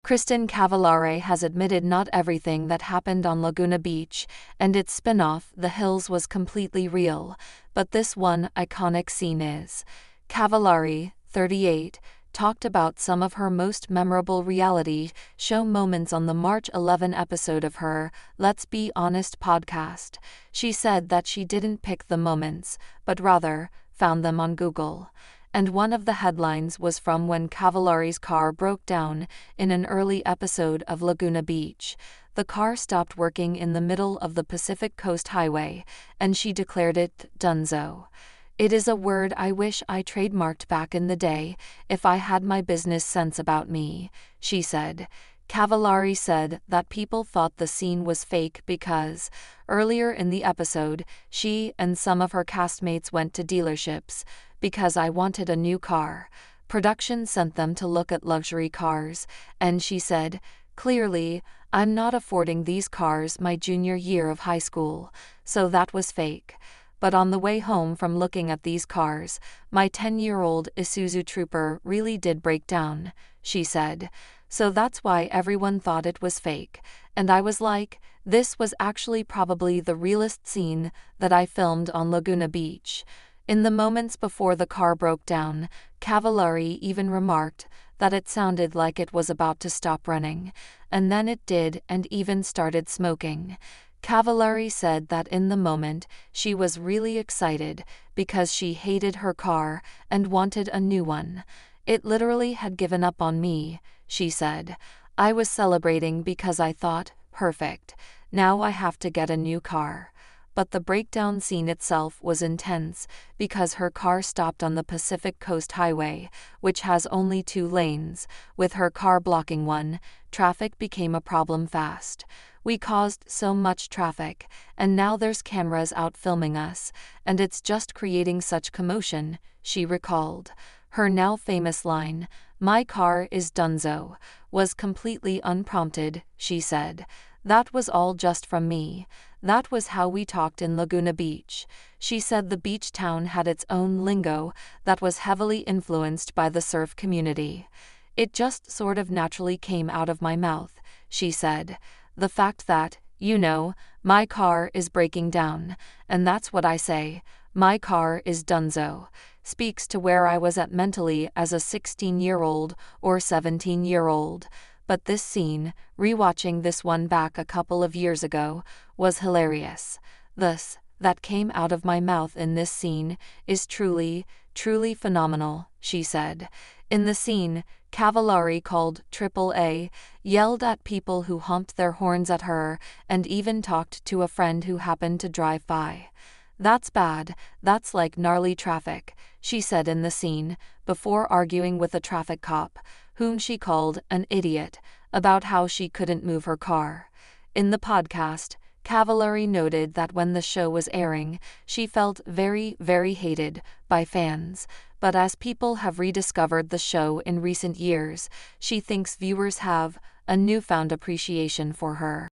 Kristin Cavallari has admitted not everything that happened on Laguna Beach and its spin-off The Hills was completely real, but this one iconic scene is. Cavallari, 38, talked about some of her most memorable reality show moments on the March 11 episode of her Let's Be Honest podcast. She said that she didn't pick the moments, but rather found them on Google. And one of the headlines was from when Cavallari's car broke down in an early episode of Laguna Beach. The car stopped working in the middle of the Pacific Coast Highway, and she declared it "dunzo." "It is a word I wish I trademarked back in the day if I had my business sense about me," she said. Cavallari said that people thought the scene was fake because, earlier in the episode, she and some of her castmates went to dealerships because I wanted a new car. Production sent them to look at luxury cars, and she said, "Clearly, I'm not affording these cars my junior year of high school, so that was fake. But on the way home from looking at these cars, my 10-year-old Isuzu Trooper really did break down," she said. "So that's why everyone thought it was fake. And I was like, this was actually probably the realest scene that I filmed on Laguna Beach." In the moments before the car broke down, Cavallari even remarked that it sounded like it was about to stop running, and then it did and even started smoking. Cavallari said that in the moment she was really excited because she hated her car and wanted a new one. "It literally had given up on me," she said. "I was celebrating because I thought, perfect, now I have to get a new car." But the breakdown scene itself was intense because her car stopped on the Pacific Coast Highway, which has only 2 lanes. With her car blocking one, traffic became a problem fast. "We caused so much traffic, and now there's cameras out filming us, and it's just creating such commotion," she recalled. Her now famous line, "My car is dunzo," was completely unprompted, she said. "That was all just from me. That was how we talked in Laguna Beach." She said the beach town had its own lingo that was heavily influenced by the surf community. "It just sort of naturally came out of my mouth," she said. "The fact that, my car is breaking down, and that's what I say, my car is dunzo, speaks to where I was at mentally as a 16-year-old or 17-year-old. But this scene, rewatching this one back a couple of years ago, was hilarious. That came out of my mouth in this scene is truly, truly phenomenal," she said. In the scene, Cavallari called AAA, yelled at people who honked their horns at her, and even talked to a friend who happened to drive by. "That's bad, that's like gnarly traffic," she said in the scene, before arguing with a traffic cop, whom she called an idiot, about how she couldn't move her car. In the podcast, Cavallari noted that when the show was airing, she felt very, very hated by fans, but as people have rediscovered the show in recent years, she thinks viewers have a newfound appreciation for her.